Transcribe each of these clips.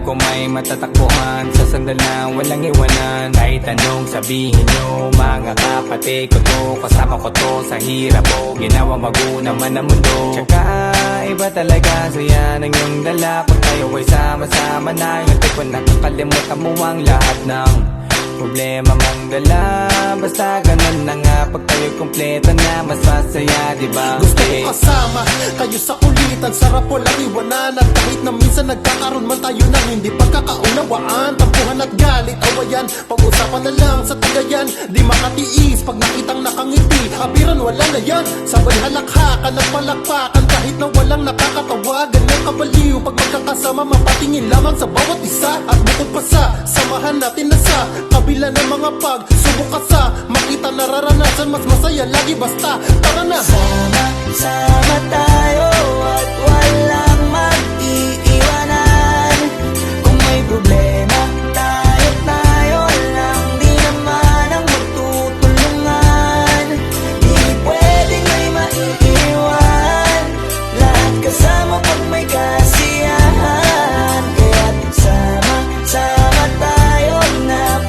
ko may matatakbuhan sa sandalang walang iwanan. Kahit anong sabihin nyo, mga kapatid ko to, kasama ko to sa hirap ko, ginawa mago naman ang mundo. Tsaka iba talaga saya ng iyong dala pag tayo ay sama-sama na. Yung tipo nakakalimutan mo ang lahat ng problema mong dala. Basta ganun na nga, pag tayo'y kumpleto na, mas masaya, diba? Gusto ko kasama kayo sa kulitan, sarap walang iwanan. At kahit na minsan nagkakaroon man tayo ng hindi pagkakaunawaan, tampuhan at galit, awayan, pag-usapan na lang sa tagayan. Di makatiis pag nakitang nakangiti, abiran wala na yan. Sabay halakhakan at palakpakan kahit na walang nakakatawa. Ganyang kabaliw pag magkakasama, mapatingin lamang sa bawat isa. At bukod pa sa samahan natin na sa kabila ng mga pagsubok ka sa makita nararanasan, mas masaya lagi basta tara na. Sama tayo at walang mag-iiwanan. Kung may problema, tayo lang, di naman ang magtutulungan. Di pwedeng may maiiwan, lahat kasama pag may kasiyahan. Kaya't sama tayo na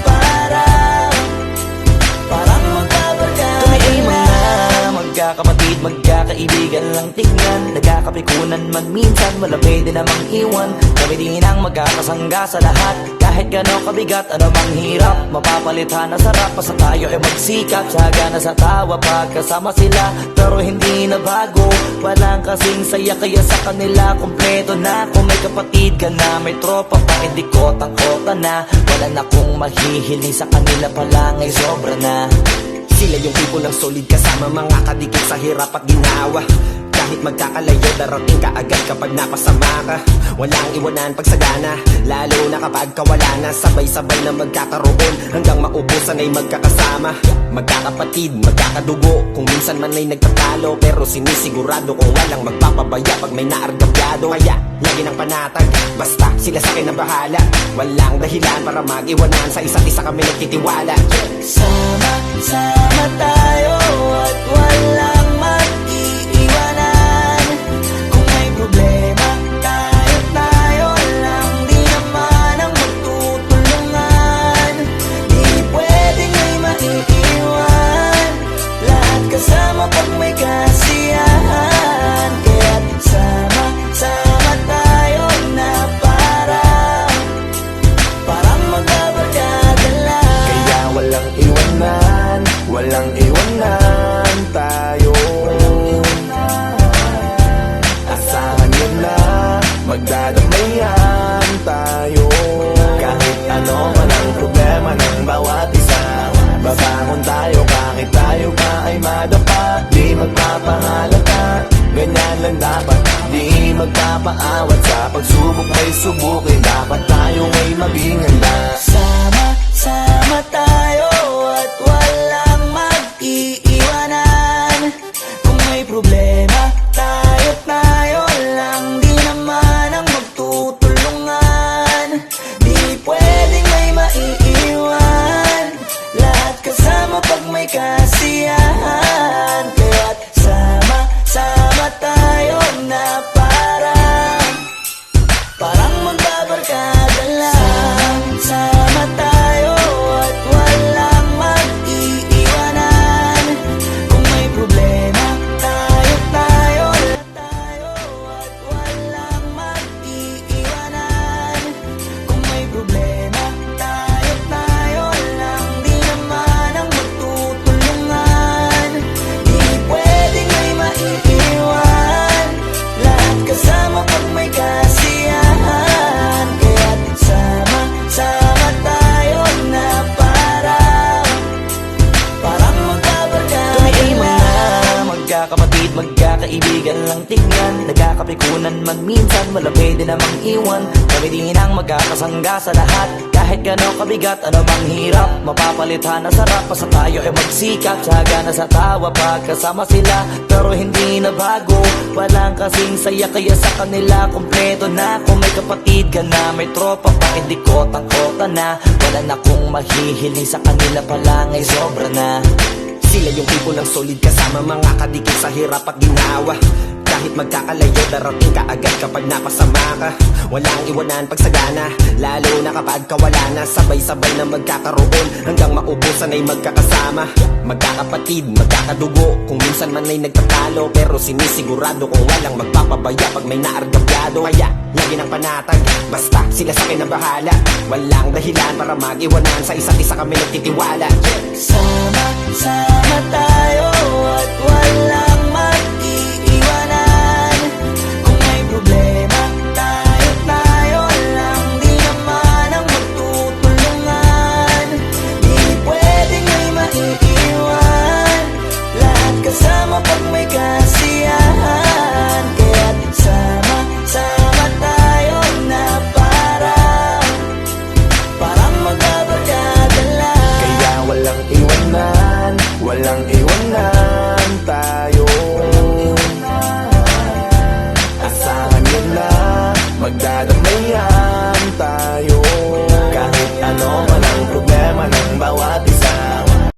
parang magkabarkada. Kami ay mga magkakapatid, magkakaibigan lang tingnan. Nagkakapikunan man minsan, wala pwede namang iwan. Kami din ang magkakasangga sa lahat. Kahit gano'ng kabigat, ano bang hirap, mapapalitan na sarap. Basta tayo ay magsikap, sagana sa tawa pagkasama sila. Pero hindi na bago, walang kasing saya. Kaya sa kanila kumpleto na. Kung may kapatid ka na, may tropa pa, hindi kotang-kota na. Wala na kong mahihiling sa kanila pa lang ay sobra na. Sila yung tipo ng solid kasama, mga kadikit sa hirap at ginawa. Kahit magkakalayo, darating ka agad kapag napasama ka. Walang iwanan pag sagana, lalo na kapag kawala na. Sabay-sabay na magkakaroon, hanggang maubusan ay magkakasama. Magkakapatid, magkakadugo, kung minsan man ay nagtatalo, pero sinisigurado kung walang magpapabaya pag may naargabyado. Kaya, lagi ng panatag, basta sila sa akin na bahala. Walang dahilan para mag-iwanan, sa isa't isa kami nagtitiwala. Sama tayo at walang mag-iiwanan. Kung may problema, tayo lang, di naman ang magtutulungan. Di pwedeng may maiiwan, lahat kasama pag may kasiyahan. Kaya't sama tayo na parang magkabarkada lang. Kaya walang iwanan, walang iwanan tayo. Asahan nyo na, magdadamayan tayo. Kahit ano man ang problema ng bawat isa, babangon tayo kahit tayo pa ay madapa. Di magpapahalata, ganyan lang dapat. Di magpapaawat, sa pagsubok may subukin. Dapat tayo ay maging handa. Sama tayo at walang mag-iiwanan. Kung may problema, tayo lang, di naman ang magtutulungan. Di pwedeng may maiiwan, lahat kasama pag may kasiyahan. Kaya't sama tayo na parang magbabarkada lang. Sama tayo at walang mag-iiwanan. Kung may problema, tayo at walang mag-iiwanan. Kung may problema, tayo lang, di naman ang magtutulungan. Di pwedeng may maiiwan, lahat kasama pag may kasiyahan. Kaya't sama tayo na parang magkabarkada. Kami ay mga magkakapatid, magkakaibigan lang tingnan. Nagkakapikunan man minsan, wala pwede namang iwan. Kami din ang magkakasangga sa lahat. Kahit gano'ng kabigat, ano bang hirap, mapapalitan na sarap. Basta tayo ay magsikap, sagana sa tawa pagkasama sila. Pero hindi na bago, walang kasing saya. Kaya sa kanila kumpleto na. Kung may kapatid ka na, may tropa pa, hindi kotang-kota na. Wala na kong mahihiling sa kanila pa lang ay sobra na. Sila yung tipo ng solid kasama, mga kadikit sa hirap at ginawa. Kahit Kahit magkakalayo, darating ka agad kapag napasama ka. Walang iwanan pagsagana, lalo na kapag kawala na. Sabay-sabay na magkakaroon, hanggang maubusan ay magkakasama. Magkakapatid, magkakadugo, kung minsan man ay nagtatalo, pero sinisigurado kung walang magpapabaya pag may naargabyado. Kaya, lagi ng panatag, basta sila sa akin na bahala. Walang dahilan para mag-iwanan, sa isa't isa kami nagtitiwala. Sama-sama tayo at wala